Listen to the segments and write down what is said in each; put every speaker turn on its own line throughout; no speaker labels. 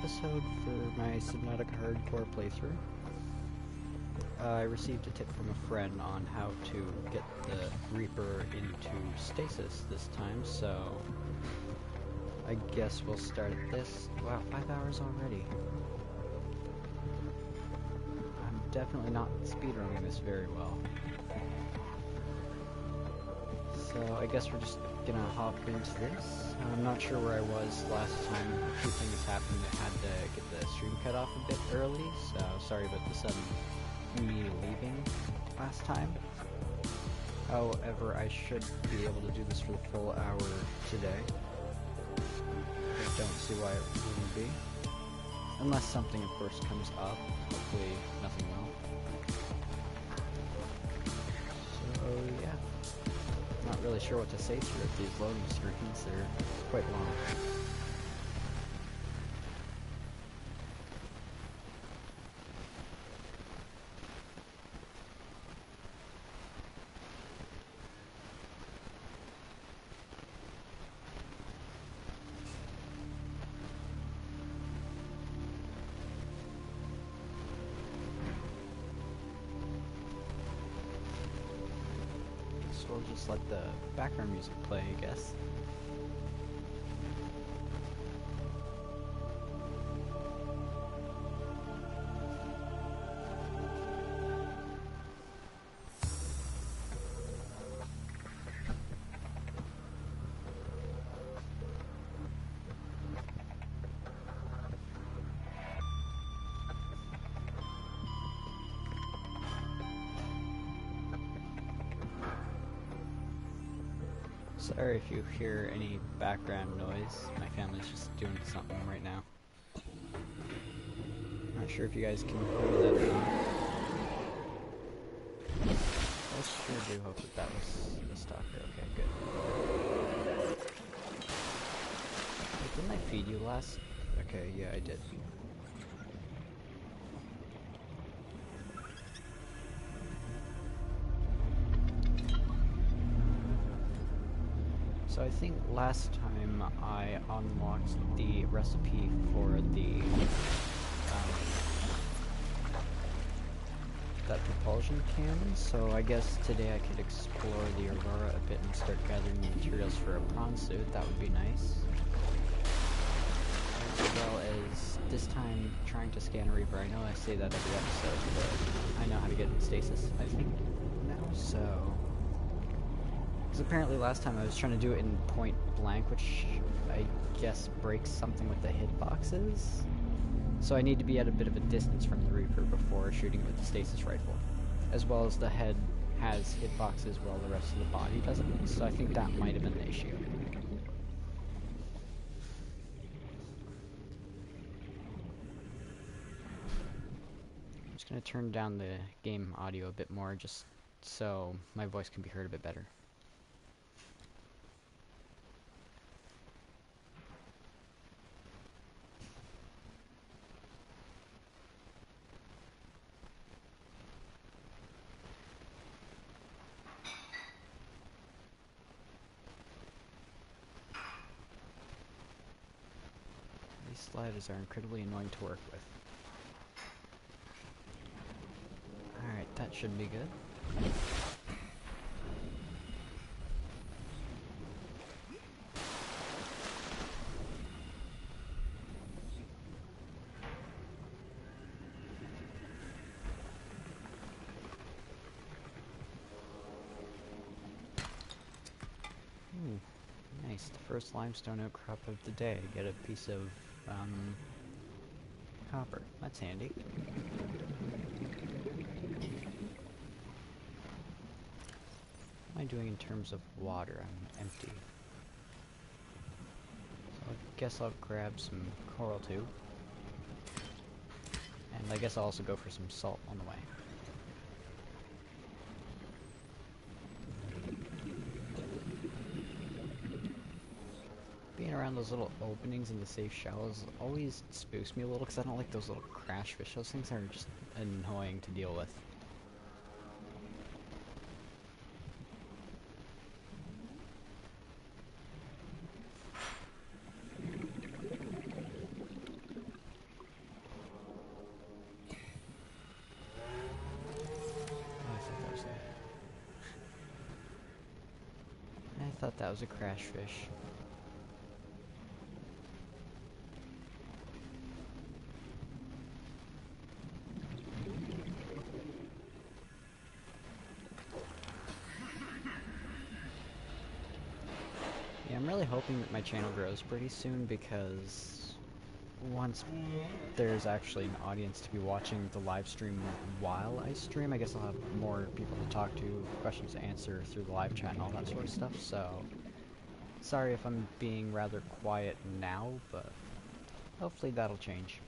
episode for my Subnautica hardcore playthrough. I received a tip from a friend on how to get the Reaper into stasis this time, so I guess we'll start at this. Wow, 5 hours already. I'm definitely not speedrunning this very well. So I guess we're just gonna hop into this. I'm not sure where I was last time. A few things happened. I had to get the stream cut off a bit early, so sorry about the sudden me leaving last time. However, I should be able to do this for the full hour today. I don't see why it wouldn't be. Unless something, of course, comes up. Hopefully nothing will. So, yeah. Not really sure what to say through these loading screens. They're quite long. So we'll just let the background music play, I guess. Sorry if you hear any background noise. My family's just doing something right now. Not sure if you guys can hear that or not. I sure do hope that that was the stalker. Okay, good. Wait, didn't I feed you last? Okay, yeah, I did. So I think last time I unlocked the recipe for the that propulsion cannon, so I guess today I could explore the Aurora a bit and start gathering the materials for a prawn suit. That would be nice. As well as this time trying to scan a Reaper. I know I say that every episode, but I know how to get in stasis, I think, now, so... Because apparently last time I was trying to do it in point blank, which I guess breaks something with the hitboxes. So I need to be at a bit of a distance from the Reaper before shooting with the stasis rifle. As well as the head has hitboxes while the rest of the body doesn't, so I think that might have been the issue. I'm just going to turn down the game audio a bit more just so my voice can be heard a bit better. These sliders are incredibly annoying to work with. Alright, that should be good. Nice, the first limestone outcrop of the day. Get a piece of, copper. That's handy. What am I doing in terms of water? I'm empty. So I guess I'll grab some coral too. And I guess I'll also go for some salt on the way. Being around those little openings in the safe shallows always spooks me a little because I don't like those little crash fish. Those things are just annoying to deal with. That was a crash fish. Yeah, I'm really hoping that my channel grows pretty soon, because once there's actually an audience to be watching the live stream while I stream, I guess I'll have more people to talk to, questions to answer through the live chat and all that sort of stuff, so sorry if I'm being rather quiet now, but hopefully that'll change.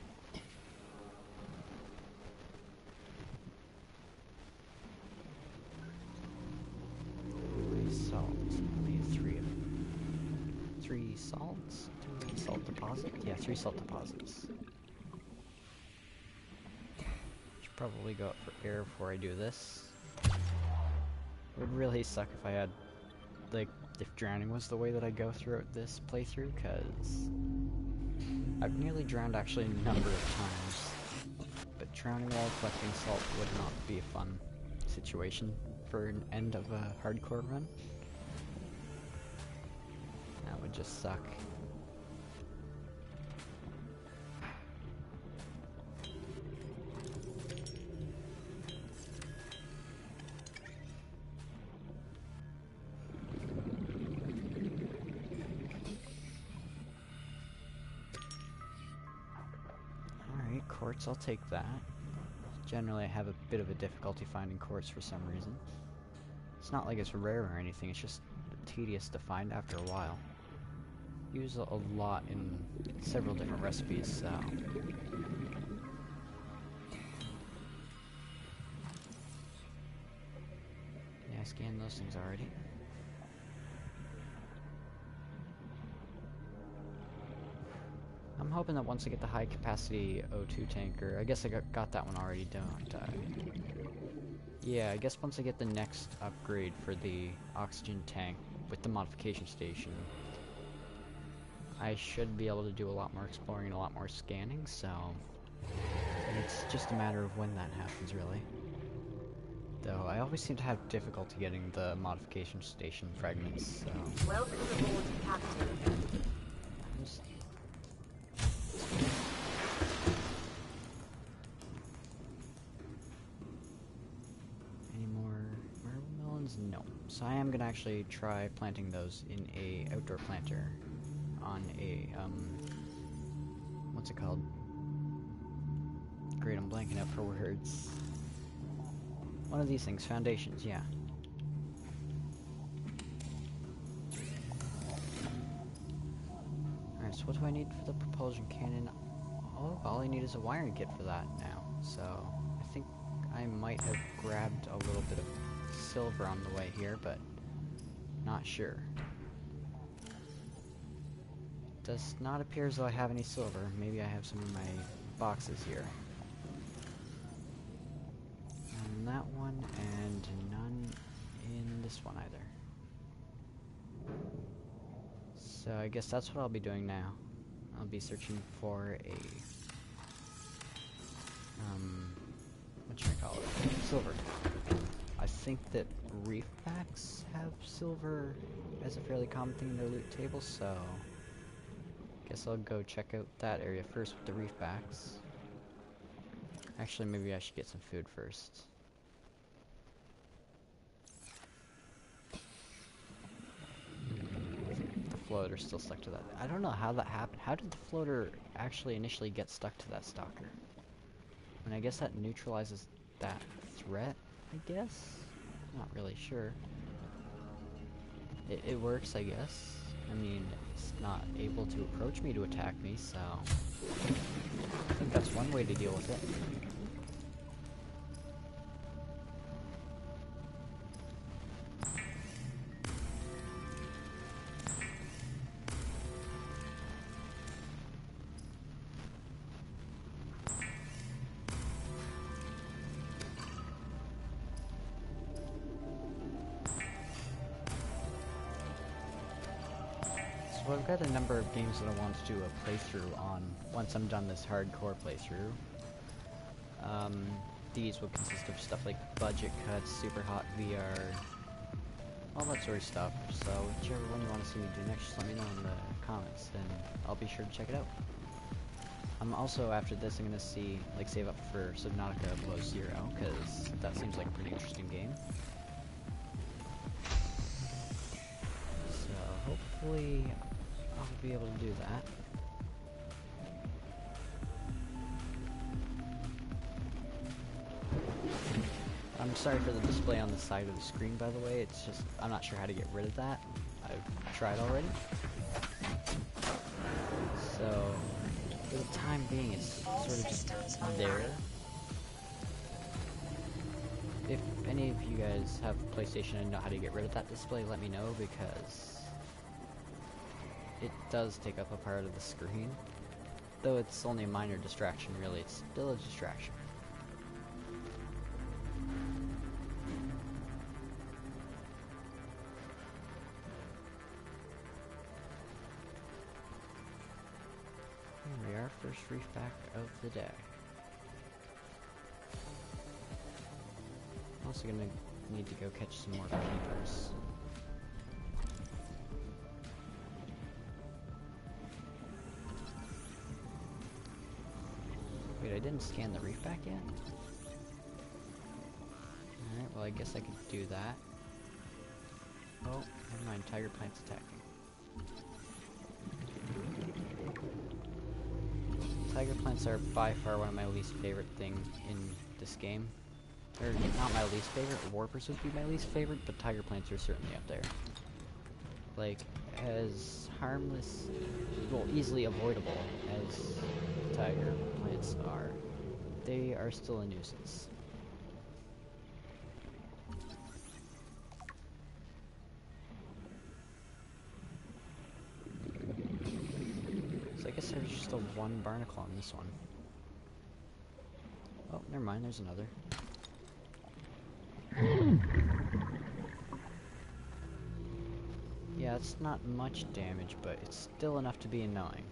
Salt. Only three salts? 3 salt deposits? Yeah, 3 salt deposits. Should probably go up for air before I do this. It would really suck if I had, like, if drowning was the way that I go throughout this playthrough, because I've nearly drowned actually a number of times, but drowning while collecting salt would not be a fun situation for an end of a hardcore run. That would just suck. Alright, quartz, I'll take that. Generally I have a bit of a difficulty finding quartz for some reason. It's not like it's rare or anything, it's just tedious to find after a while. Use a lot in several different recipes, so... Yeah, I scanned those things already. I'm hoping that once I get the high capacity O2 tanker, I guess I got that one already, don't I? Yeah, I guess once I get the next upgrade for the oxygen tank with the modification station, I should be able to do a lot more exploring and a lot more scanning, so it's just a matter of when that happens, really. Though I always seem to have difficulty getting the modification station fragments, so...
Welcome aboard, Captain.
Any more marble melons? No. So I am gonna actually try planting those in a outdoor planter on a, what's it called? Great, I'm blanking out for words. One of these things, foundations, yeah. Alright, so what do I need for the propulsion cannon? Oh, all I need is a wiring kit for that now, so I think I might have grabbed a little bit of silver on the way here, but not sure. Does not appear as though I have any silver. Maybe I have some in my boxes here. None in that one, and none in this one either. So I guess that's what I'll be doing now. I'll be searching for a, what should I call it? Silver. I think that reef packs have silver as a fairly common thing in their loot table, so guess I'll go check out that area first with the reef packs. Actually, maybe I should get some food first. The floater's still stuck to that. I don't know how that happened. How did the floater actually initially get stuck to that stalker? I mean, I guess that neutralizes that threat, I guess? Not really sure. It works, I guess. I mean, it's not able to approach me to attack me, so... I think that's one way to deal with it. So I've got a number of games that I want to do a playthrough on once I'm done this hardcore playthrough. These will consist of stuff like Budget Cuts, Super Hot VR, all that sort of stuff. So whichever one you want to see me do next, just let me know in the comments, and I'll be sure to check it out. I'm also, after this, I'm gonna save up for Subnautica Below Zero, because that seems like a pretty interesting game. So hopefully I'll be able to do that. I'm sorry for the display on the side of the screen, by the way. It's just, I'm not sure how to get rid of that. I've tried already. So, for the time being, it's sort of just there. If any of you guys have PlayStation and know how to get rid of that display, let me know, because it does take up a part of the screen. Though it's only a minor distraction, really, it's still a distraction. Here we are, first reef fact of the day. I'm also gonna need to go catch some more keepers. Wait, I didn't scan the reef back yet? Alright, well I guess I could do that. Oh, never mind, tiger plant's attacking. Tiger plants are by far one of my least favorite things in this game. Or, not my least favorite, warpers would be my least favorite, but tiger plants are certainly up there. Like, as harmless, well, easily avoidable as tiger plants are, they are still a nuisance. So I guess there's just a one barnacle on this one. Oh, never mind, there's another. Yeah, it's not much damage, but it's still enough to be annoying.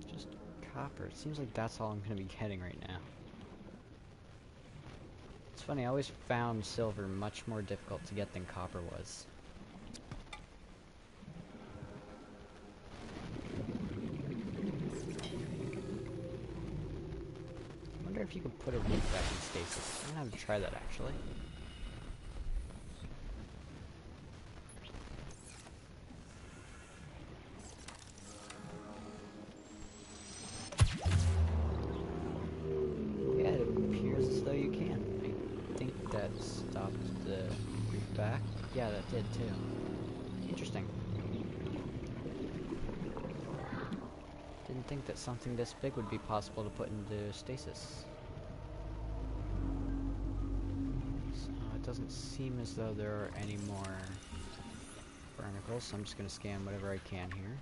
Just copper. It seems like that's all I'm gonna be getting right now. It's funny, I always found silver much more difficult to get than copper was. I wonder if you could put a reef back in stasis. I'm gonna have to try that actually. Yeah, it appears as though you can. I think that stopped the reef back. Yeah, that did too. Interesting. Didn't think that something this big would be possible to put into stasis. So it doesn't seem as though there are any more barnacles, so I'm just going to scan whatever I can here.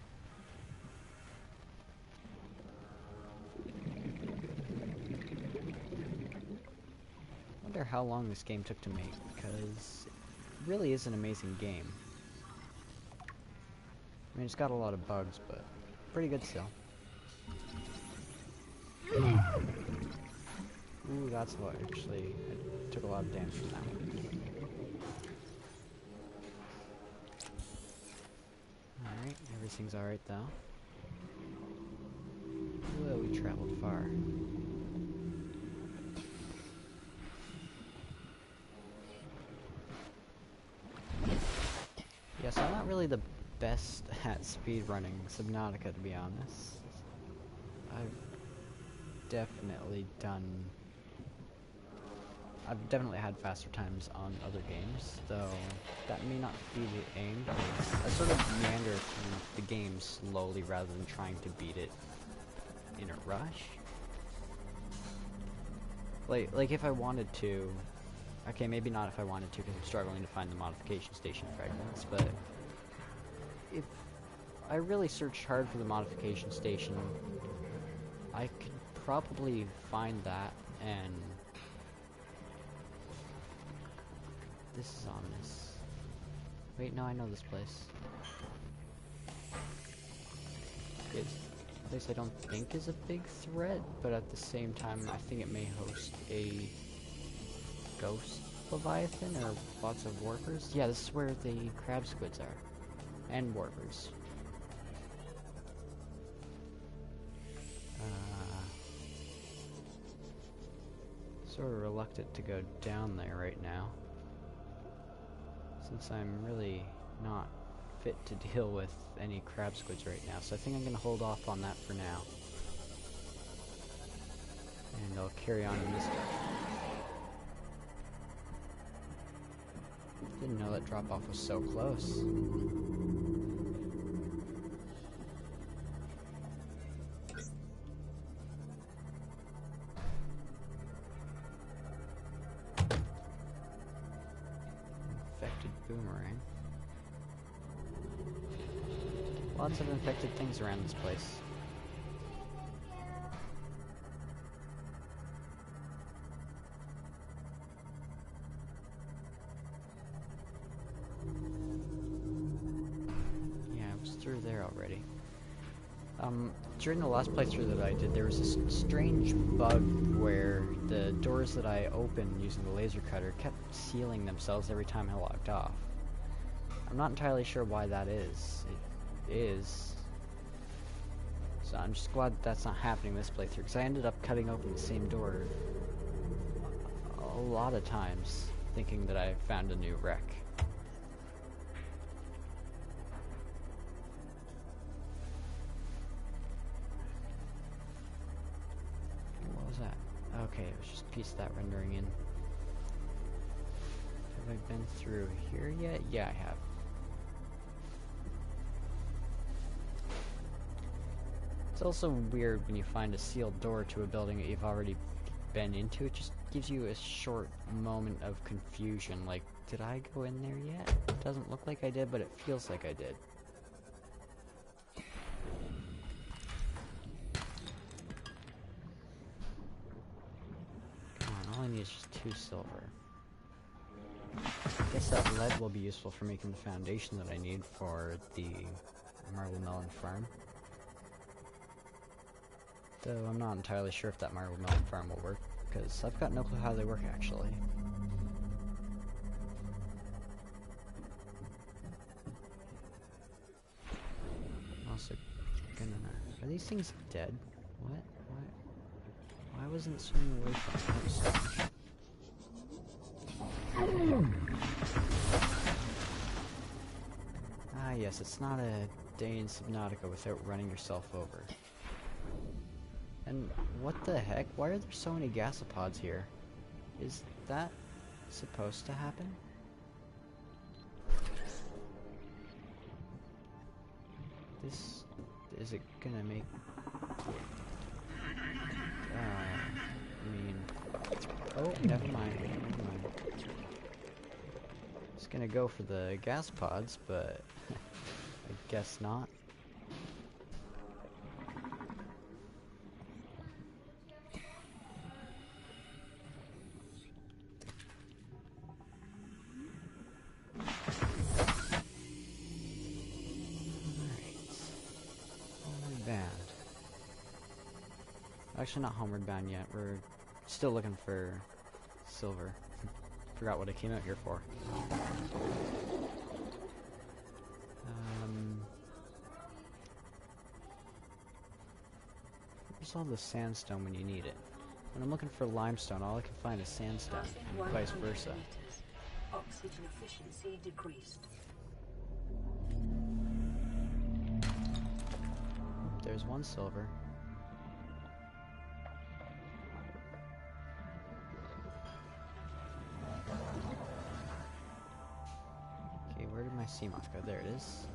Wonder how long this game took to make, because it really is an amazing game. I mean, it's got a lot of bugs, but pretty good still. Ooh, that's what actually, I took a lot of damage from that one. Alright, everything's alright though. Whoa, we traveled far. Yes, I'm not really the best at speedrunning Subnautica, to be honest. I've definitely had faster times on other games, though that may not be the aim. I sort of meander through the game slowly rather than trying to beat it in a rush. Like if I wanted to, okay, maybe not if I wanted to because I'm struggling to find the modification station fragments, but if I really searched hard for the modification station, I could probably find that. And this is ominous. Wait, no, I know this place. It's place I don't think is a big threat, but at the same time, I think it may host a ghost leviathan or lots of warpers. Yeah, this is where the crab squids are, and warpers. Sort of reluctant to go down there right now, since I'm really not fit to deal with any crab squids right now, so I think I'm gonna hold off on that for now. And I'll carry on in this direction. Didn't know that drop-off was so close. Infected boomerang. Lots of infected things around this place. Yeah, I was through there already. During the last playthrough that I did, there was this strange bug where the doors that I opened using the laser cutter kept sealing themselves every time I logged off. I'm not entirely sure why that is. It is. So I'm just glad that that's not happening this playthrough, because I ended up cutting open the same door a lot of times, thinking that I found a new wreck. What was that? Okay, it was just a piece of that rendering in. Have I been through here yet? Yeah, I have. It's also weird when you find a sealed door to a building that you've already been into. It just gives you a short moment of confusion, like, did I go in there yet? It doesn't look like I did, but it feels like I did. Come on, all I need is just 2 silver. I guess that lead will be useful for making the foundation that I need for the marble melon farm. Though I'm not entirely sure if that marble melon farm will work, because I've got no clue how they work actually. I'm also gonna... Are these things dead? What? Why wasn't it swimming away from me? Ah yes, it's not a day in Subnautica without running yourself over. And what the heck? Why are there so many gasopods here? Is that supposed to happen? This... is it gonna make... I mean... Oh, never mind. It's gonna go for the gasopods, but... I guess not. Actually, not homeward bound yet. We're still looking for silver. Forgot what I came out here for. Where's all the sandstone when you need it? When I'm looking for limestone, all I can find is sandstone, and vice versa.
Oxygen efficiency decreased.
There's 1 silver. Okay, where did my sea moth go? There it is.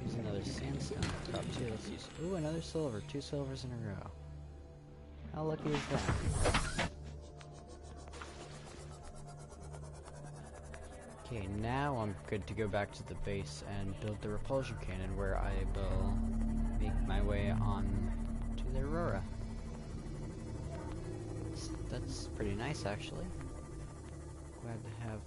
Here's another sandstone up top too. Let's use... Ooh, another silver. 2 silvers in a row. How lucky is that? Okay, now I'm good to go back to the base and build the repulsion cannon, where I will make my way on to the Aurora. That's pretty nice, actually. Glad to have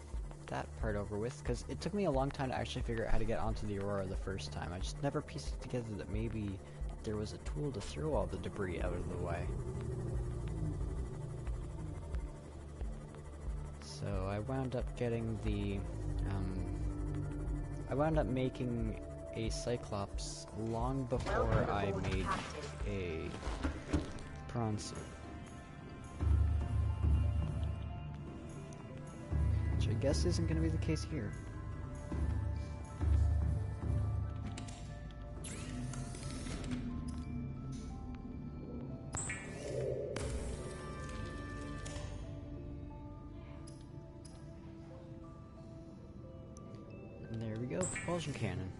that part over with, because it took me a long time to actually figure out how to get onto the Aurora the first time. I just never pieced it together that maybe that there was a tool to throw all the debris out of the way. So I wound up getting the, I wound up making a Cyclops long before I made a prawn suit. Which I guess isn't going to be the case here. And there we go, propulsion cannon.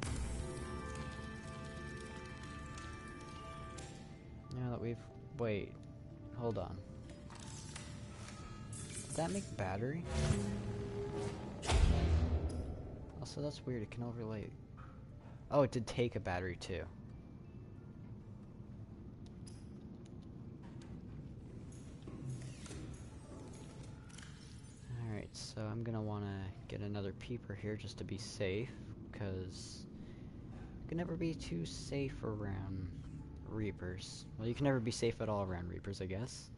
Now that we've... wait, hold on. Did that make battery? Also, that's weird, it can overlay... oh, it did take a battery too. Alright, so I'm gonna wanna get another peeper here just to be safe, because you can never be too safe around Reapers. Well, you can never be safe at all around Reapers, I guess.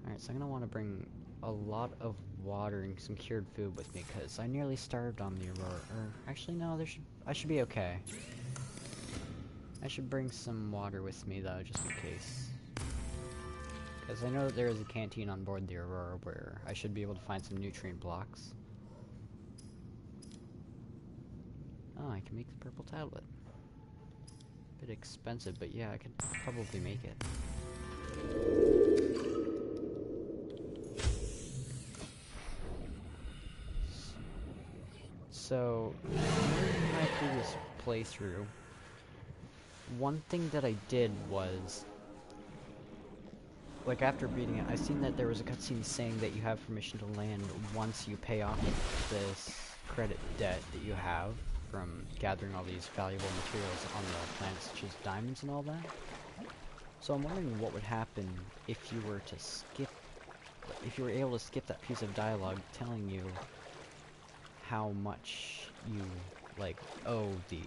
Alright, so I'm gonna want to bring a lot of water and some cured food with me, because I nearly starved on the Aurora. Or, actually, no, I should be okay. I should bring some water with me, though, just in case. Because I know that there is a canteen on board the Aurora where I should be able to find some nutrient blocks. Oh, I can make the purple tablet. Bit expensive, but yeah, I could probably make it. So, in my previous playthrough, one thing that I did was, like, after beating it, I seen that there was a cutscene saying that you have permission to land once you pay off this credit debt that you have from gathering all these valuable materials on the planet, such as diamonds and all that. So I'm wondering what would happen if you were to skip, if you were able to skip that piece of dialogue telling you how much you, like, owe the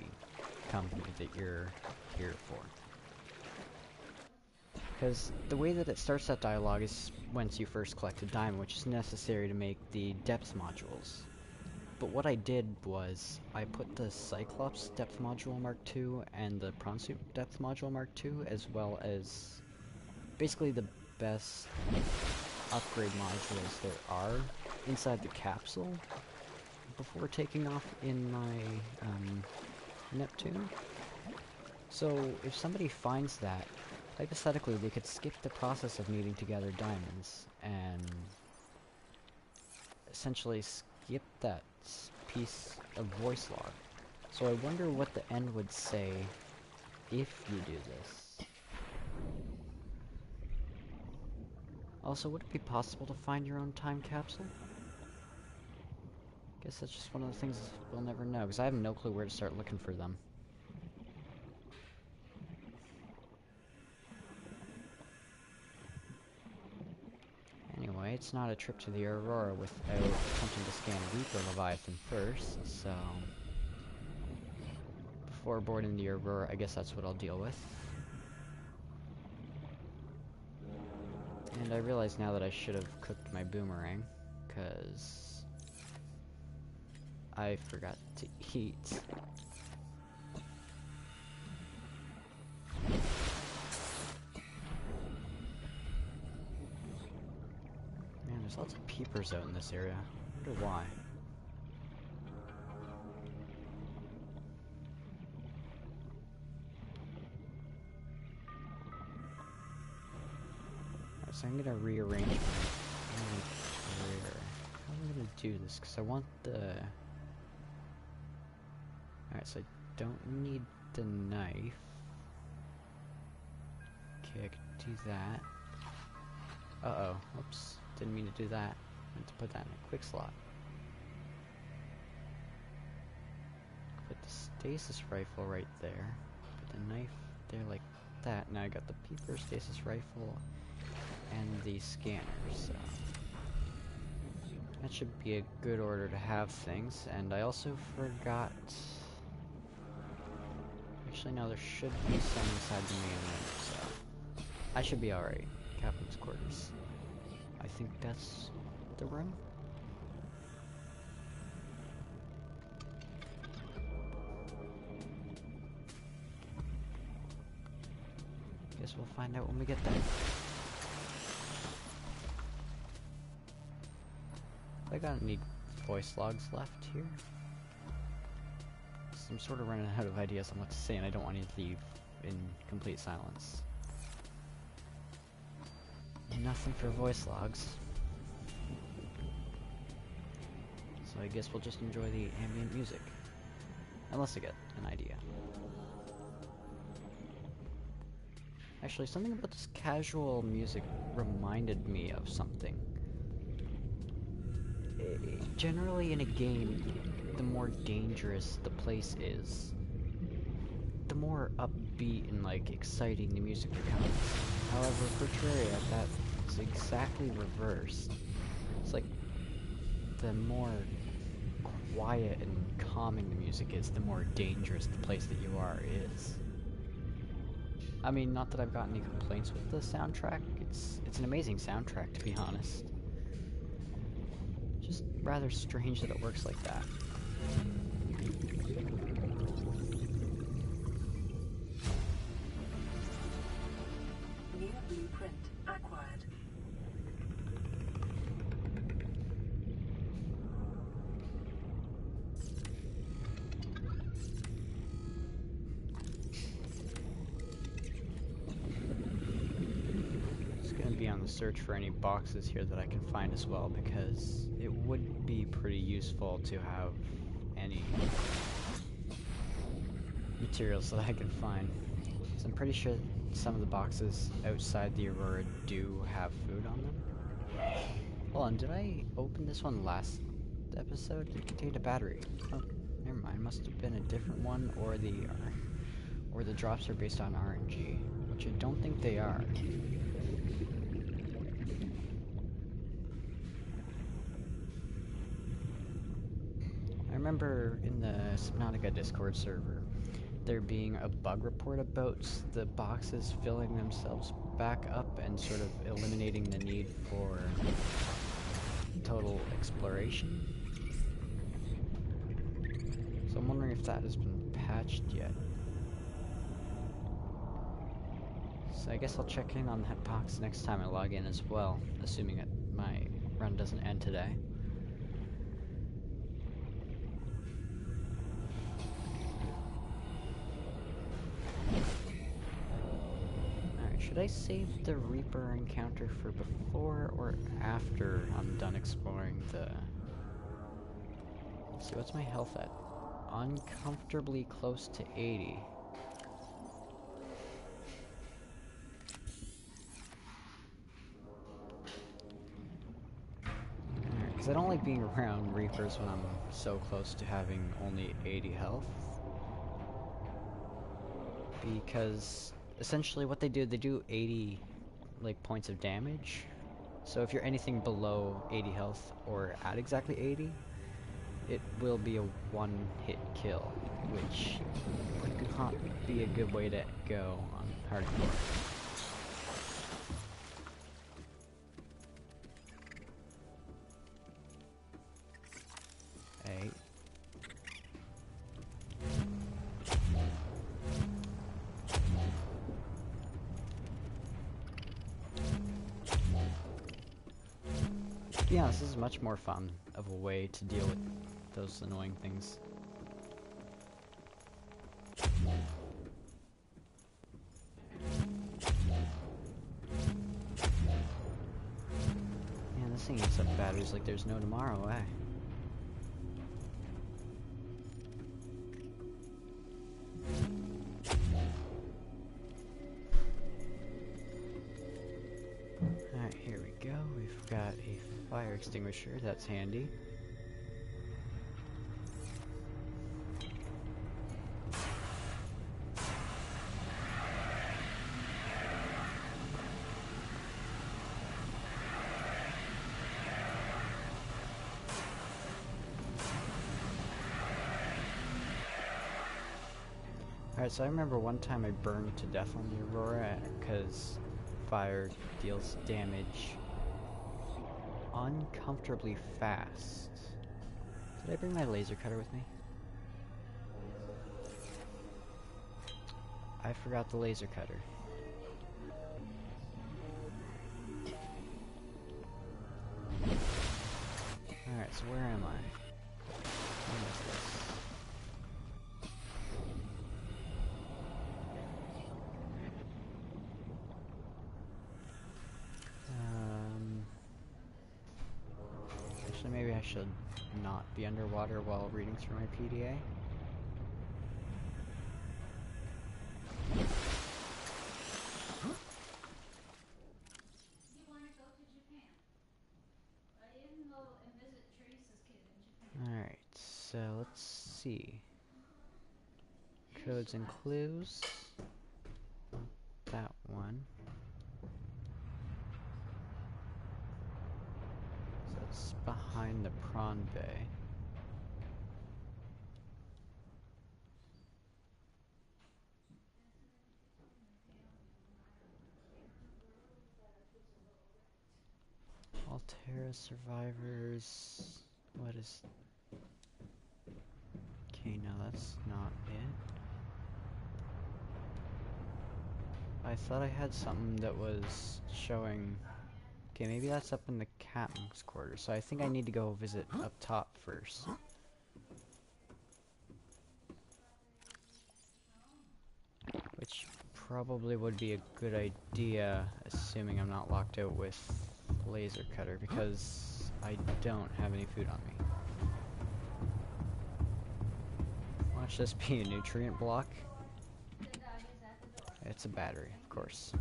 company that you're here for. Because the way that it starts that dialogue is once you first collect a diamond, which is necessary to make the depth modules. But what I did was, I put the Cyclops depth module Mark II and the prawn suit depth module Mark II, as well as basically the best upgrade modules there are inside the capsule before taking off in my Neptune. So if somebody finds that, hypothetically they could skip the process of needing to gather diamonds and essentially skip that piece of voice log. So I wonder what the end would say if you do this. Also, would it be possible to find your own time capsule? Guess that's just one of the things we'll never know, because I have no clue where to start looking for them. Anyway, it's not a trip to the Aurora without attempting to scan Reaper Leviathan first, so... before boarding the Aurora, I guess that's what I'll deal with. And I realize now that I should have cooked my boomerang, because I forgot to eat. Man, there's lots of peepers out in this area. I wonder why. Alright, so I'm gonna rearrange my career. How am I gonna do this? Because I want the... Alright, so I don't need the knife. Okay, I could do that. Uh-oh, oops. Didn't mean to do that. I meant to put that in a quick slot. Put the stasis rifle right there. Put the knife there like that. Now I got the peeper, stasis rifle, and the scanner, so... that should be a good order to have things. And I also forgot... Actually, no, there should be some inside the main room, so I should be alright. Captain's quarters. I think that's the room? Guess we'll find out when we get there. I got any voice logs left here? I'm sort of running out of ideas on what to say, and I don't want you to leave in complete silence. Nothing for voice logs. So I guess we'll just enjoy the ambient music. Unless I get an idea. Actually, something about this casual music reminded me of something. Generally in a game, the more dangerous the place is, the more upbeat and like exciting the music becomes. However, for Terraria, that's exactly reversed. It's like the more quiet and calming the music is, the more dangerous the place that you are is. I mean, not that I've got any complaints with the soundtrack. It's an amazing soundtrack, to be honest. Just rather strange that it works like that.
New blueprint acquired.
Be on the search for any boxes here that I can find as well, because it would be pretty useful to have any materials that I can find. So I'm pretty sure some of the boxes outside the Aurora do have food on them. Hold on, did I open this one last episode? It contained a battery. Oh, never mind. Must have been a different one, or the drops are based on RNG, which I don't think they are. I remember in the Subnautica Discord server there being a bug report about the boxes filling themselves back up and sort of eliminating the need for total exploration. So I'm wondering if that has been patched yet. So I guess I'll check in on that box next time I log in as well, assuming that my run doesn't end today. Should I save the Reaper encounter for before or after I'm done exploring the... Let's see, what's my health at? Uncomfortably close to 80. Alright, because I don't like being around Reapers when I'm so close to having only 80 health. Because... essentially what they do 80 like points of damage. So if you're anything below 80 health or at exactly 80, it will be a one-hit kill, which would not be a good way to go on hardcore. Hey. Yeah, this is much more fun of a way to deal with those annoying things. Man, this thing eats up batteries like there's no tomorrow, eh? Alright, here we go. We've got a fire extinguisher, that's handy. Alright, so I remember one time I burned to death on the Aurora because fire deals damage uncomfortably fast. Did I bring my laser cutter with me? I forgot the laser cutter. Alright, so where am I? Where is this? Actually, maybe I should not be underwater while reading through my PDA. Alright, so let's see. Codes and clues. That one. So it's behind the prawn bay. Altera survivors. What is... Okay, no, that's not it. I thought I had something that was showing... Okay, maybe that's up in the captain's quarters, so I think I need to go visit up top first. Which probably would be a good idea, assuming I'm not locked out with laser cutter, because I don't have any food on me. Watch this be a nutrient block. It's a battery, of course.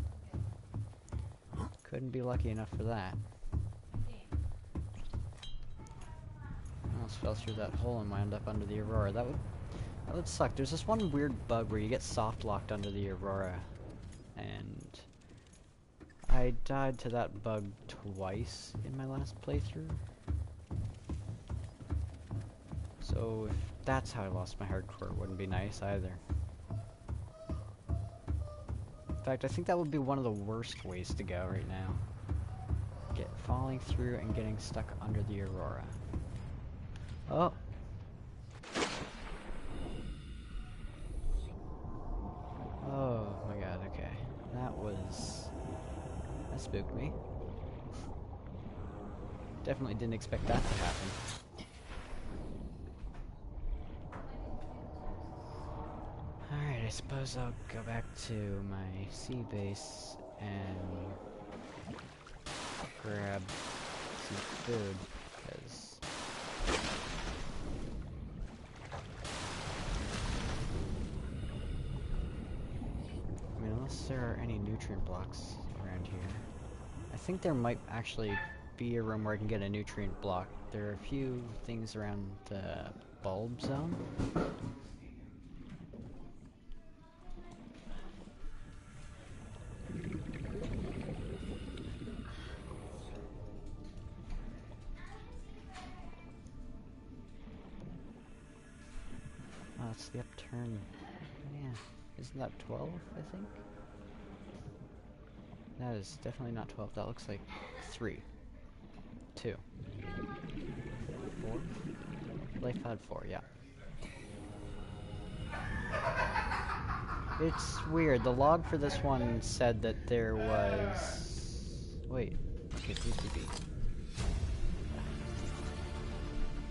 Couldn't be lucky enough for that. I almost fell through that hole and wound up under the Aurora. That would suck. There's this one weird bug where you get soft locked under the Aurora, and I died to that bug twice in my last playthrough. So if that's how I lost my hardcore, it wouldn't be nice either. In fact, I think that would be one of the worst ways to go right now. Falling through and getting stuck under the Aurora. Oh! Oh my god, okay. That spooked me. Definitely didn't expect that to happen. Alright, I suppose I'll go back to my sea base and grab some food, because I mean, unless there are any nutrient blocks around here. I think there might actually be a room where I can get a nutrient block. There are a few things around the bulb zone. Oh, it's the upturn. Yeah. Isn't that 12, I think? That is definitely not 12. That looks like 3. 2. 4? Life had 4, yeah. It's weird. The log for this one said that there was... Wait. Okay, please be.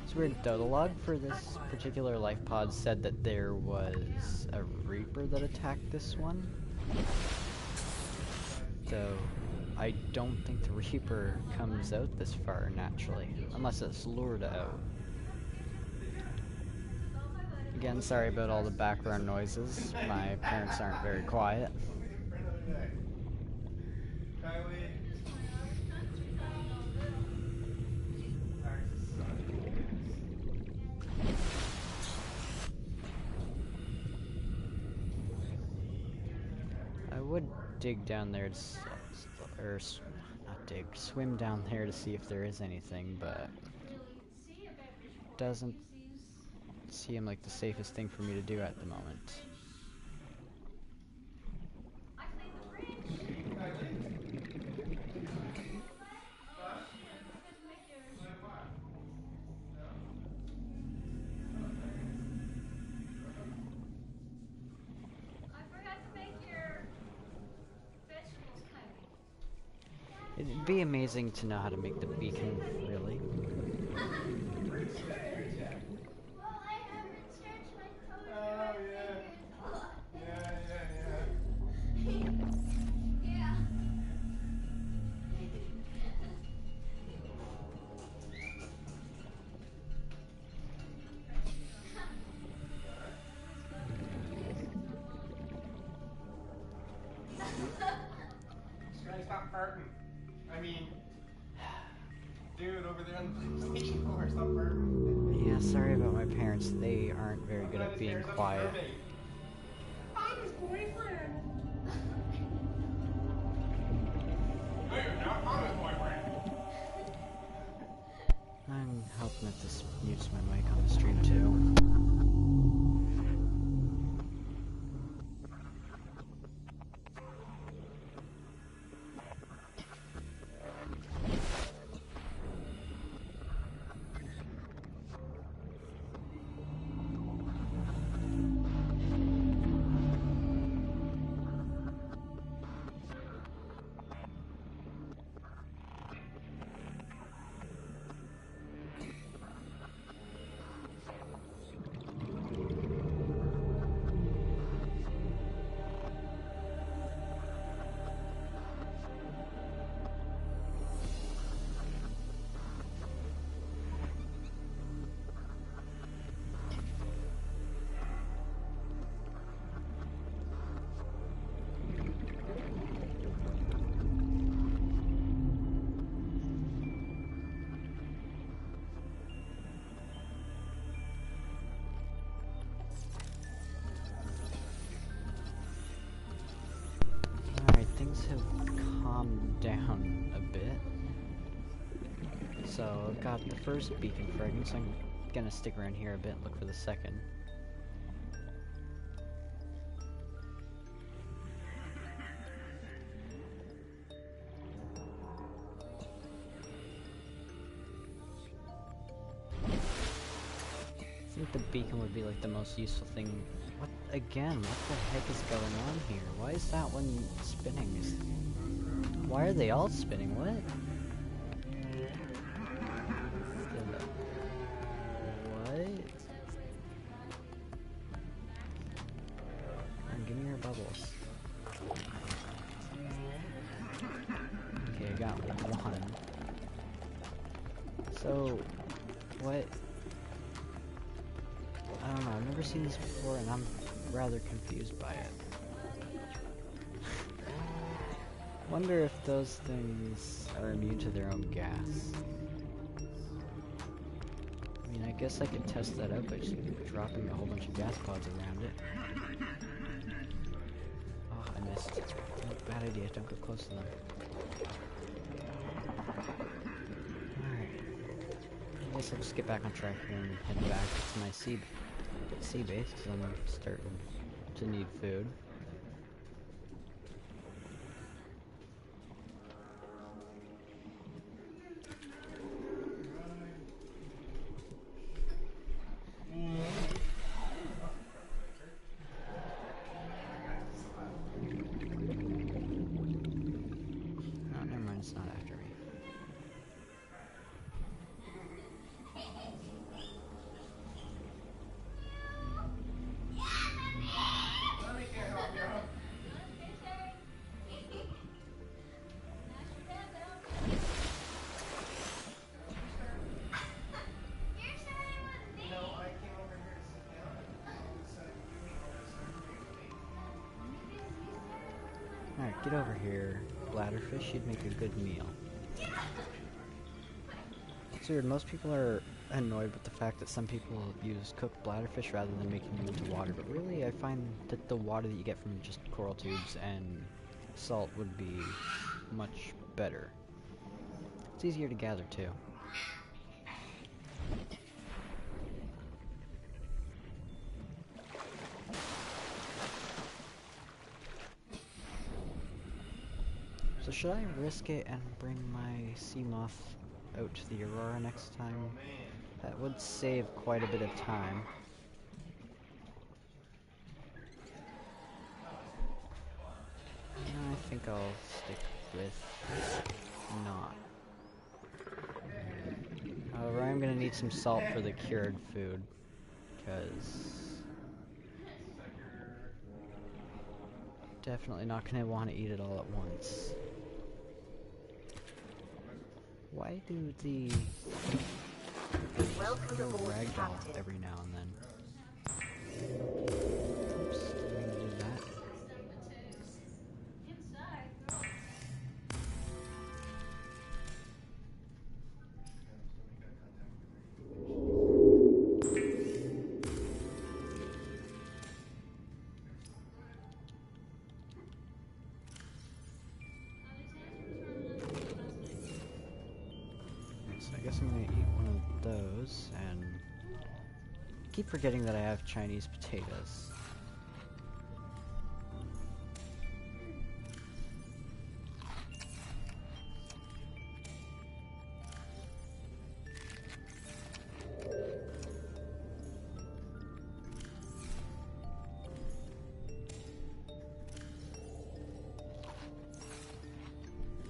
It's weird though. The log for this particular life pod said that there was a Reaper that attacked this one. Though I don't think the Reaper comes out this far naturally, unless it's lured out. Again, sorry about all the background noises. My parents aren't very quiet. I would dig down there to swim down there to see if there is anything, but doesn't seem like the safest thing for me to do at the moment. be amazing to know how to make the beacon, really.
Well, I haven't searched my code.
Oh, yeah. Yeah.
Yeah.
Scratch, stop farting. I mean, dude, over there on the PlayStation 4, stop farting.
Yeah, sorry about my parents. They aren't very good
Glad
at
his
being
hair's up his
quiet.
roommate. I'm his boyfriend. No, you're not. I'm his boyfriend.
I'm hoping that this mutes my mic on the stream too. Alright, things have calmed down a bit. So, I've got the first beacon fragment, so I'm gonna stick around here a bit and look for the second. I think the beacon would be like the most useful thing. What again? What the heck is going on here? Why is that one spinning? Why are they all spinning? What? What? Give me your bubbles. Okay, I got one. So, what? I don't know, I've never seen this before and I'm rather confused by it. Wonder if those things are immune to their own gas. I mean, I guess I could test that out by just dropping a whole bunch of gas pods around it. Oh, I missed. Oh, bad idea, don't go close to them. Alright. I guess I'll just get back on track here and head back to my sea base, because I'm starting to need food. Oh, never mind, it's not after me. Alright, get over here, bladderfish. You'd make a good meal. It's weird, most people are annoyed with the fact that some people use cooked bladderfish rather than making them into water, but really I find that the water that you get from just coral tubes and salt would be much better. It's easier to gather too. So should I risk it and bring my sea moth out to the Aurora next time? That would save quite a bit of time. I think I'll stick with not. However, I'm gonna need some salt for the cured food, because definitely not gonna want to eat it all at once. Why do the
Welcome
go
aboard,
ragdoll
Captain.
every now and then? Oops, didn't mean to do that. So I guess I'm gonna eat one of those, and keep forgetting that I have Chinese potatoes.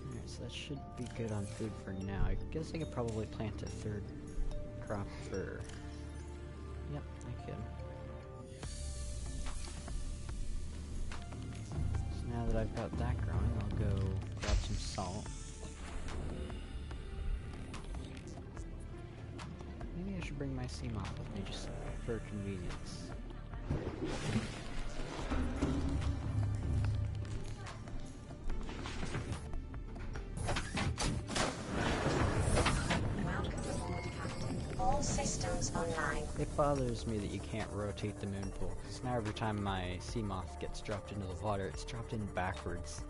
Alright, so that should be good on food for now. I guess I could probably plant a third crop for... Yep, I could. So now that I've got that growing, I'll go grab some salt. Maybe I should bring my sea moth with me just for convenience.
Welcome aboard, Captain. All systems online.
It bothers me that you can't rotate the moon pool, because now every time my sea moth gets dropped into the water, it's dropped in backwards.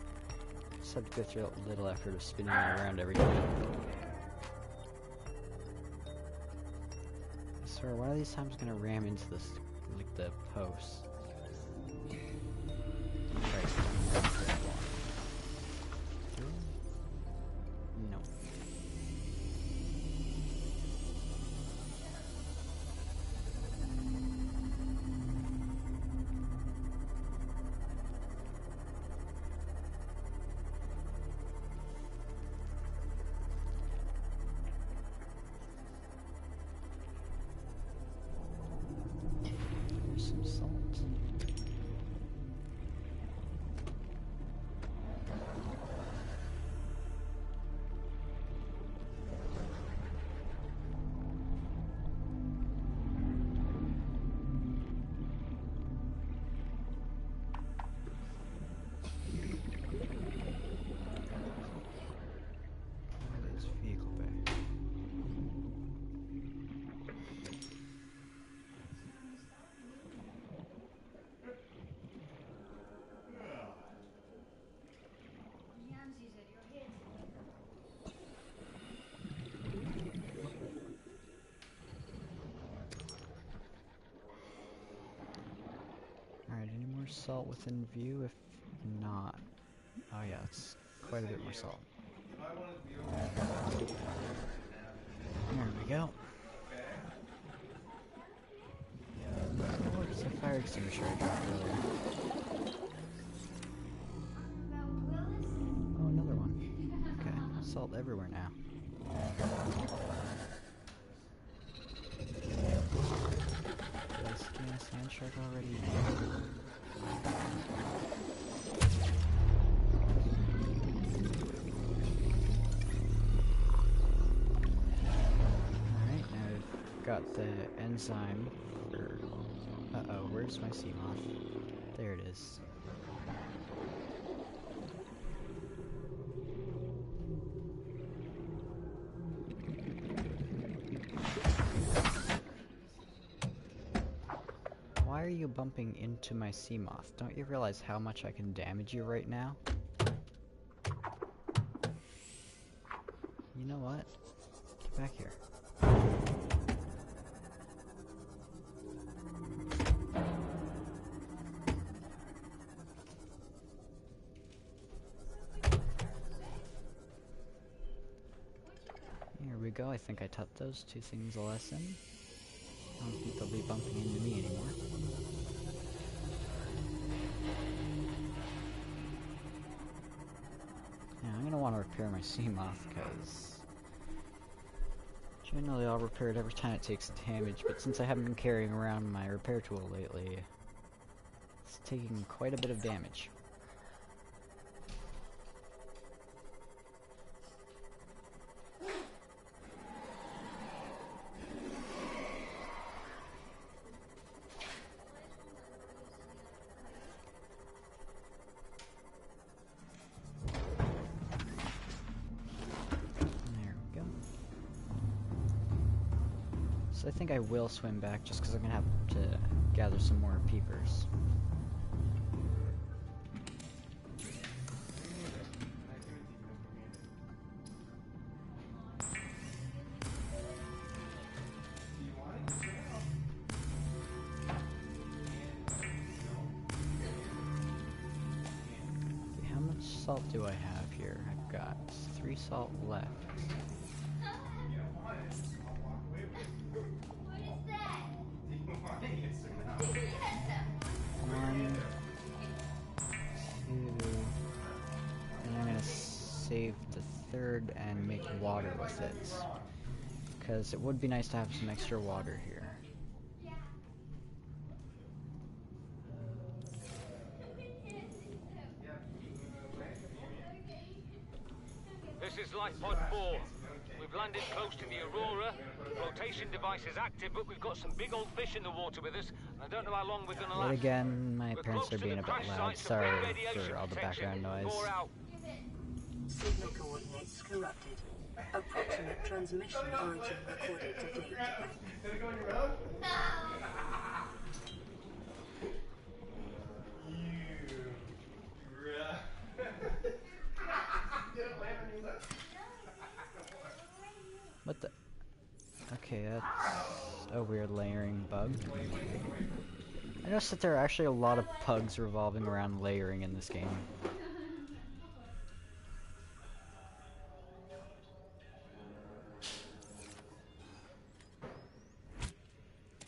Just have to go through that little effort of spinning it around every time. I swear, one of these times I'm gonna ram into this, like, the post. Right. No. Some salt. That is vehicle bay. Alright, any more salt within view? If not... Oh yeah, it's quite a bit more salt. There we go. Oh, look, it's a fire extinguisher I dropped earlier. Oh, another one. Okay, salt everywhere now. Did I scan a sand shark already? Alright, now I've got the enzyme for... Uh-oh, where's my sea moth? There it is. Why are you bumping into my sea moth? Don't you realize how much I can damage you right now? You know what? Get back here. Here we go, I think I taught those two things a lesson. I don't think they'll be bumping into me anymore. Yeah, I'm gonna want to repair my sea moth, because generally I'll repair it every time it takes damage, but since I haven't been carrying around my repair tool lately, it's taking quite a bit of damage. There we go. So I think I will swim back just because I'm gonna have to gather some more peepers. Okay, how much salt do I have here? I've got 3 salt left.
What is that?
One, two, and I'm gonna save the third and make water with it. Because it would be nice to have some extra water here.
This is Life Pod 4. We've landed close to the Aurora. Flotation device is active, but we've got some big old fish in the water with us. And I don't know how long we're going to
Yet
last.
again, my
We're
parents
close
are
to
being
the
a bit
crash
loud.
site, so
Sorry
big radiation
for all the
protection.
background noise.
4 out.
Signal coordinates corrupted. Approximate transmission origin recorded to date.
Gonna go on your own? Didn't land on your lip?
What the? Okay, that's a weird layering bug. I noticed that there are actually a lot of pugs revolving around layering in this game.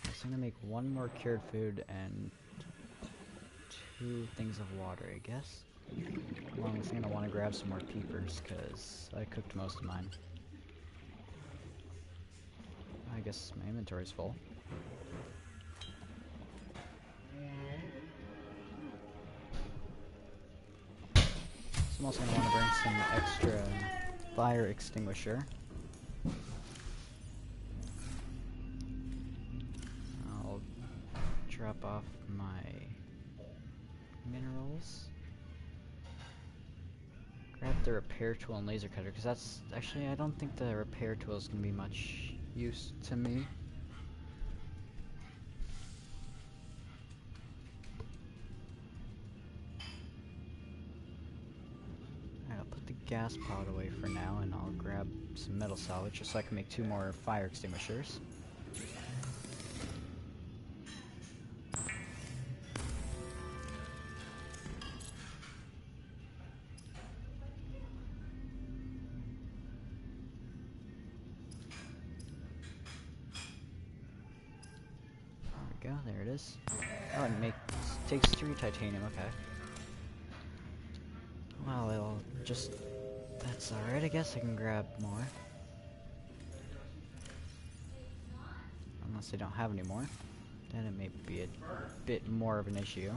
So I'm gonna make 1 more cured food and 2 things of water, I guess. Along with, I'm gonna want to grab some more peepers, because I cooked most of mine. I guess my inventory's full. So I'm also gonna want to bring some extra fire extinguisher. I'll drop off my minerals. Grab the repair tool and laser cutter, because that's actually, I don't think the repair tool is going to be much use to me. Alright, I'll put the gas pod away for now, and I'll grab some metal salvage just so I can make 2 more fire extinguishers. Go, there it is. Oh, it takes 3 titanium, okay. Well, it'll just... that's alright, I guess I can grab more. Unless they don't have any more. Then it may be a bit more of an issue.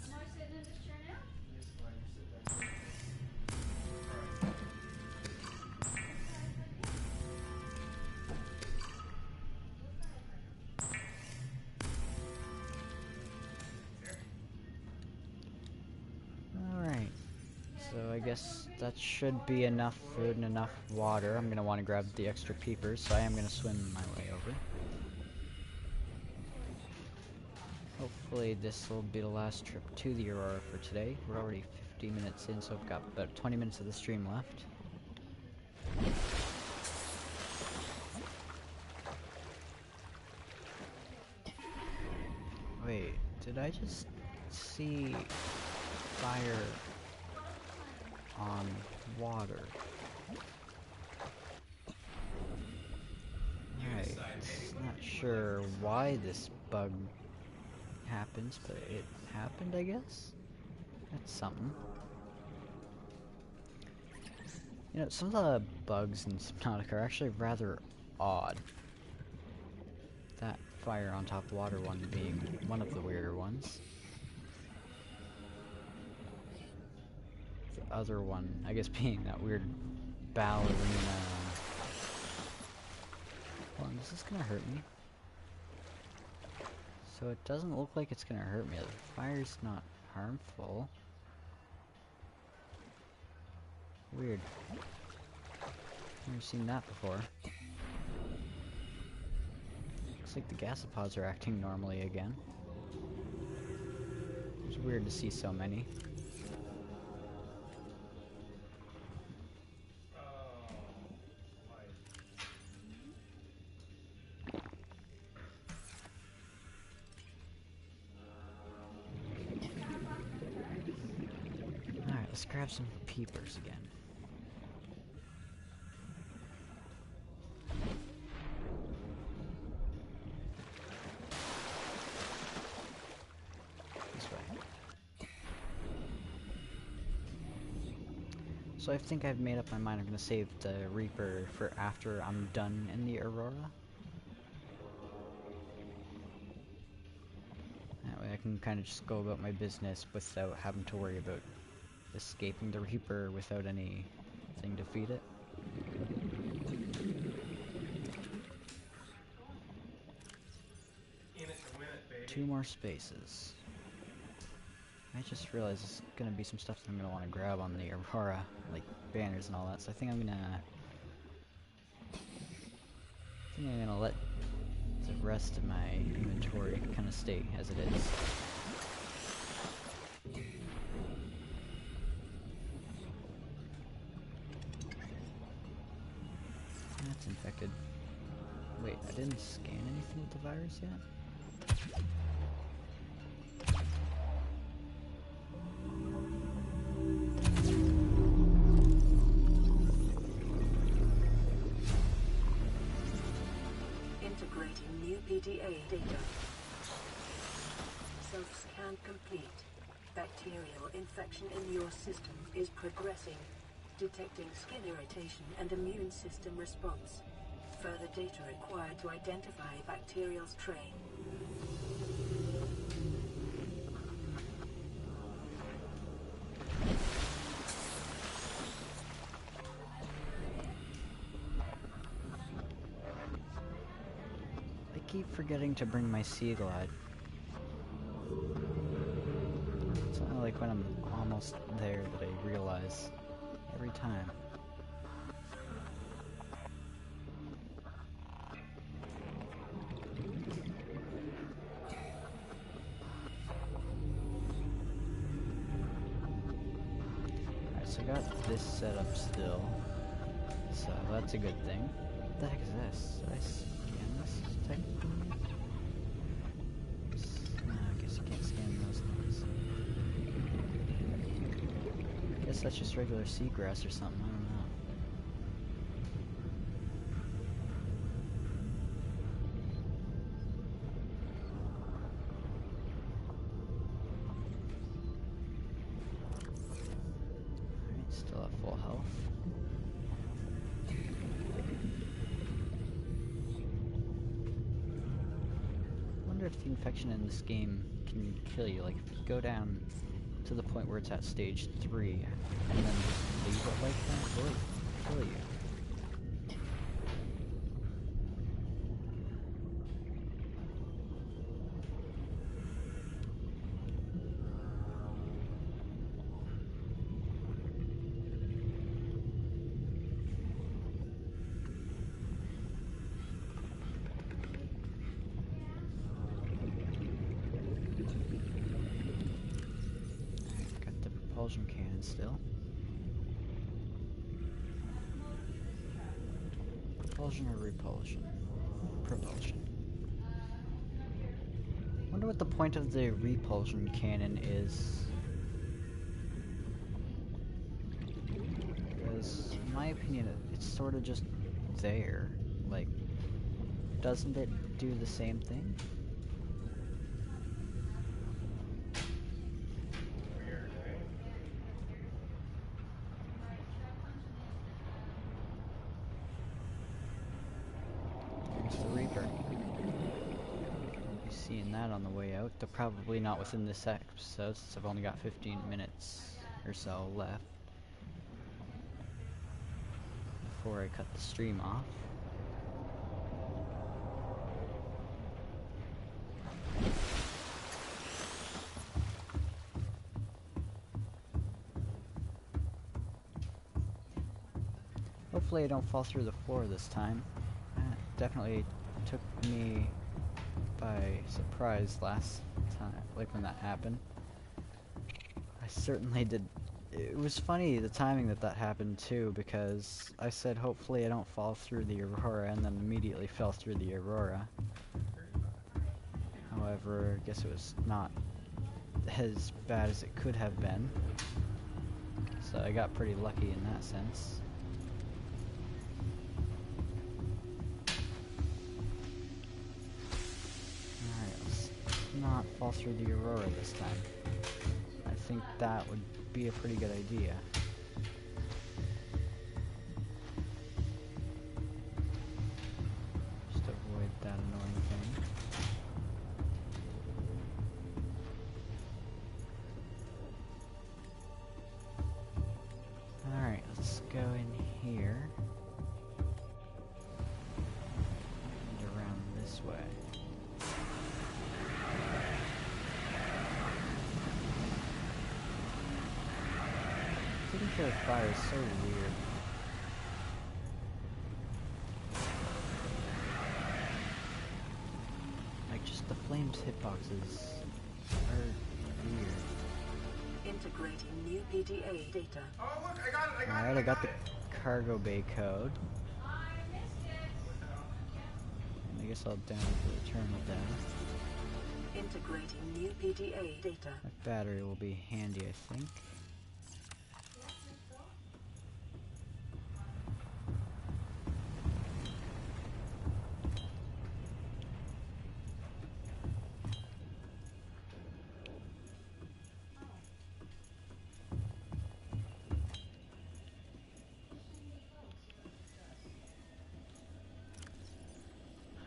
Am I sitting in this chair now?
Alright. So I guess that should be enough food and enough water. I'm gonna want to grab the extra peepers, so I am gonna swim my way over. Hopefully this will be the last trip to the Aurora for today. We're already 50 minutes in, so I've got about 20 minutes of the stream left. Did I just see fire on water? Right, not sure why this bug happens, but it happened, I guess? That's something. You know, some of the bugs in Subnautica are actually rather odd. That fire on top water one being one of the weirder ones. The other one, I guess, being that weird ballerina. Hold on, is this gonna hurt me? So it doesn't look like it's gonna hurt me. The fire's not harmful. Weird. Never seen that before. Looks like the gasopods are acting normally again. It's weird to see so many. Alright, let's grab some peepers again. This way. So I think I've made up my mind. I'm gonna save the Reaper for after I'm done in the Aurora. That way I can kind of just go about my business without having to worry about escaping the Reaper without anything to feed it.
In it to win it, baby.
2 more spaces. I just realized there's gonna be some stuff that I'm gonna want to grab on the Aurora, like banners and all that, so I think I'm gonna let the rest of my inventory kind of stay as it is. That's infected. Wait, I didn't scan anything with the virus yet?
Integrating new PDA data. Self-scan complete. Bacterial infection in your system is progressing. Detecting skin irritation and immune system response. Further data required to identify bacterial strain.
I keep forgetting to bring my sea glide. It's only like when I'm almost there that I realize every time. Alright, so I got this set up still. So that's a good thing. What the heck is this? Did I scan this technically? No, I guess you can't scan those things. I guess that's just regular seagrass or something, I don't know. Alright, still at full health. I wonder if the infection in this game can kill you. Like, if you go down to the point where it's at stage 3 and then just leave it like that, will it kill you? Got the propulsion cannon still. Propulsion or repulsion? Propulsion. Wonder wonder what the point of the repulsion cannon is. Because, in my opinion, it's sort of just there. Like, doesn't it do the same thing?
Weird, eh?
There's the Reaper. We'll be seeing that on the way out. They're probably not within this episode, since I've only got 15 minutes or so left before I cut the stream off. Hopefully I don't fall through the floor this time. That definitely took me by surprise last time, like when that happened. I certainly did. It was funny the timing that happened too, because I said hopefully I don't fall through the Aurora and then immediately fell through the Aurora. However, I guess it was not as bad as it could have been. So I got pretty lucky in that sense. Alright, let's not fall through the Aurora this time. I think that would be a pretty good idea. Just avoid that annoying thing. Alright, let's go in here. And around this way. Taking care of fire is so weird. Like, just the flames hitboxes are weird.
Integrating new PDA data.
Oh, look, I got it,
Alright, I got the cargo bay code. And I guess I'll down the terminal down.
Integrating new PDA data.
That battery will be handy, I think.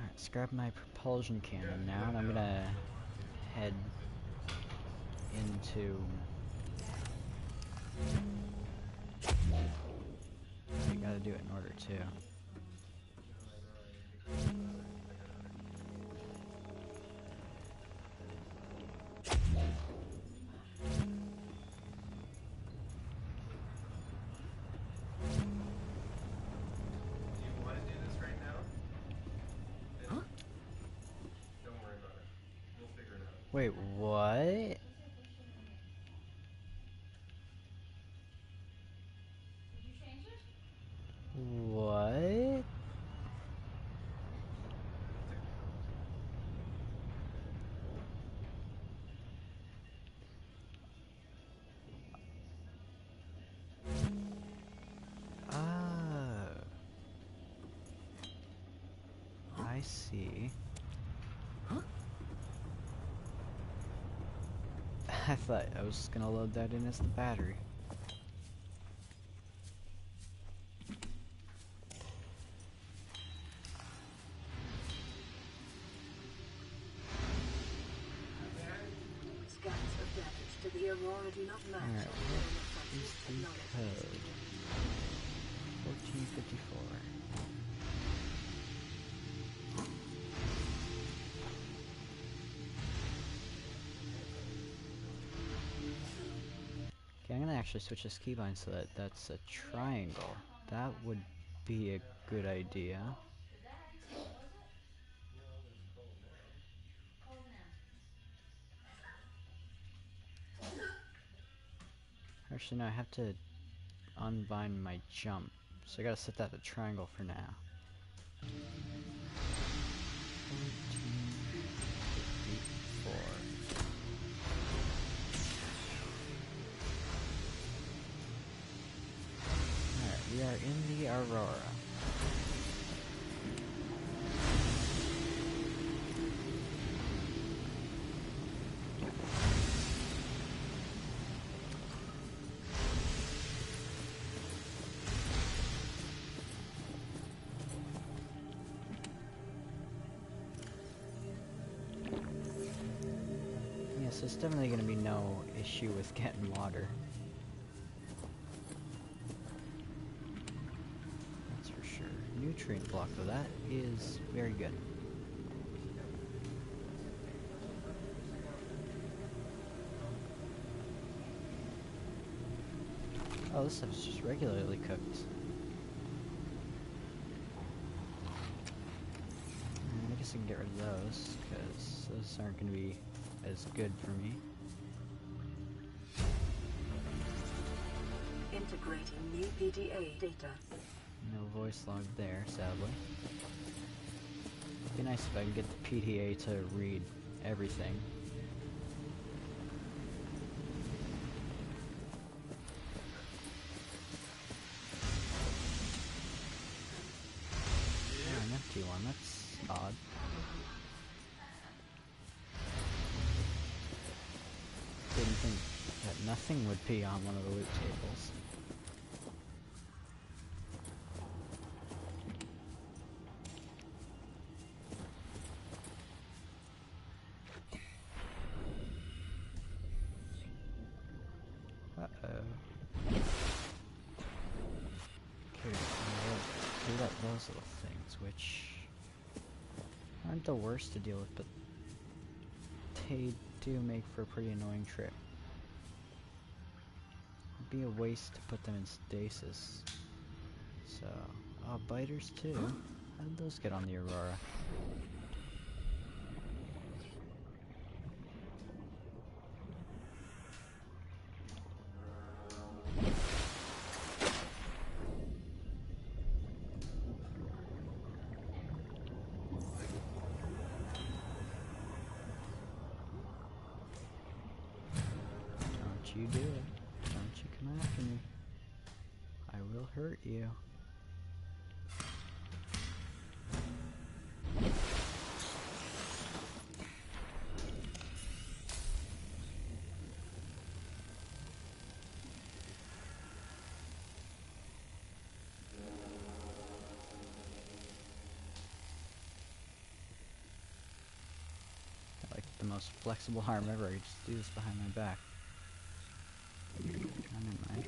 Let's grab my propulsion cannon now, and I'm gonna head into... I gotta do it in order to. Wait, what? What? Oh. I see. I thought I was gonna load that in as the battery.
Scans of damage to the Aurora do not match.
Alright, what is the
Technology.
code? 1454. Okay, I'm gonna actually switch this keybind so that that's a triangle. That would be a good idea. Actually, no, I have to unbind my jump, so I gotta set that to triangle for now. 1454. in the Aurora. Yes, there's definitely going to be no issue with getting water. That's for sure. Nutrient block, though, that is very good. Oh, this stuff's just regularly cooked. I guess I can get rid of those, because those aren't going to be as good for me.
Integrating new PDA data.
No voice log there, sadly. It'd be nice if I could get the PDA to read everything. Oh, an empty one, that's odd. Didn't think that nothing would be on one of the loot tables. Uh-oh. Okay, we'll do those little things, which aren't the worst to deal with, but they do make for a pretty annoying trip. It'd be a waste to put them in stasis. So, oh, biters too. How did those get on the Aurora? Don't you do it. Don't you come after me. I will hurt you. Like the most flexible arm ever. I just do this behind my back. Oh, never mind.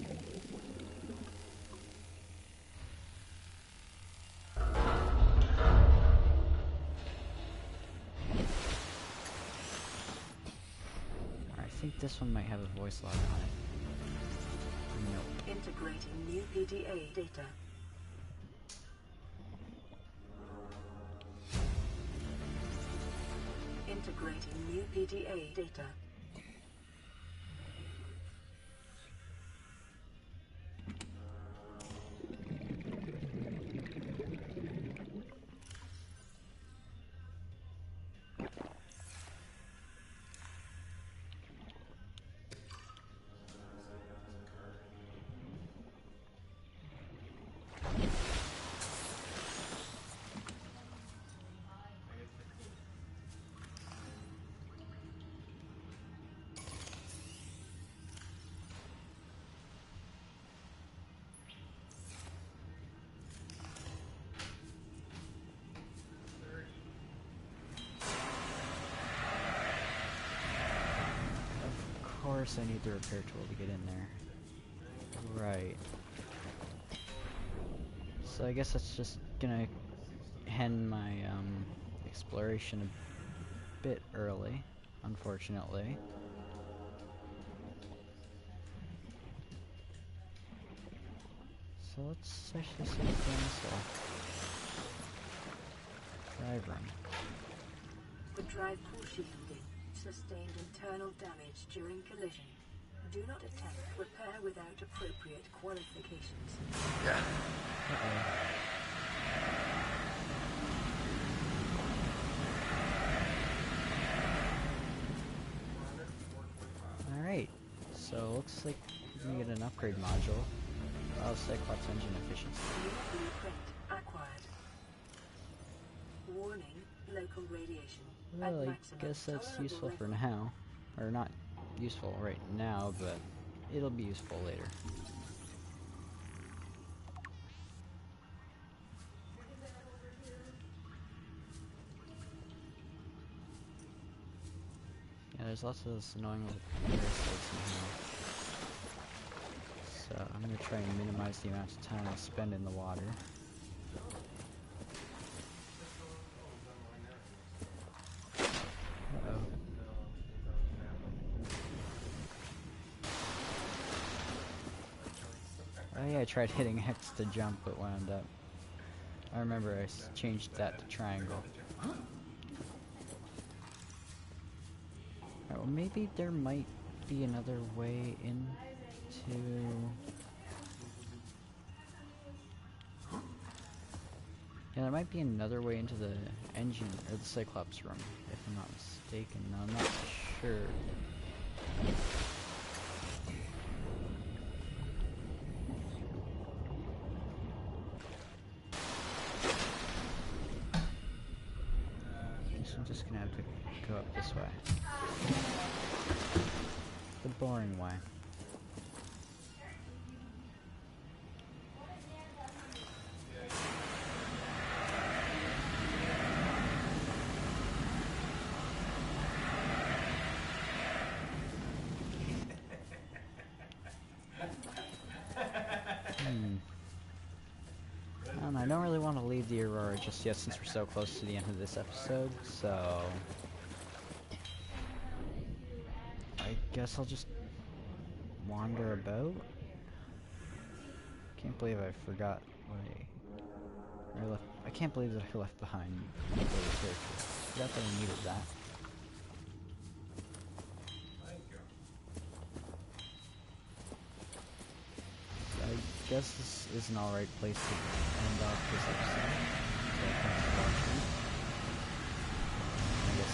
I think this one might have a voice log on it. Nope.
Integrating new PDA data. Integrating new PDA data.
Of course I need the repair tool to get in there. Right. So I guess that's just gonna end my exploration a bit early, unfortunately. So let's actually see what's down this way. Drive room.
The drive pool shielding sustained internal damage during collision. Do not attempt repair without appropriate qualifications.
Yeah.
Alright, so looks like we can get an upgrade module. Oh, Cyclops engine efficiency.
New blueprint acquired. Warning, local radiation.
Well,
At
I
maximum
guess that's
tolerable
useful for
level.
now. Or not useful right now, but it'll be useful later. Yeah, there's lots of this annoying little parasites in here. So I'm gonna try and minimize the amount of time I spend in the water. Uh-oh. Oh yeah, I tried hitting X to jump, but wound up. I remember I changed that to triangle. Alright, well maybe there might be another way into... Yeah, there might be another way into the engine, or the Cyclops room, if I'm not mistaken. No, I'm not sure. I guess I'm just gonna have to go up this way. The boring way. I don't really want to leave the Aurora just yet since we're so close to the end of this episode, so... I guess I'll just wander about? Can't believe I forgot what I can't believe that I left behind the character. Forgot that I needed that. I guess this is an alright place to end off this episode. So thanks for watching. I guess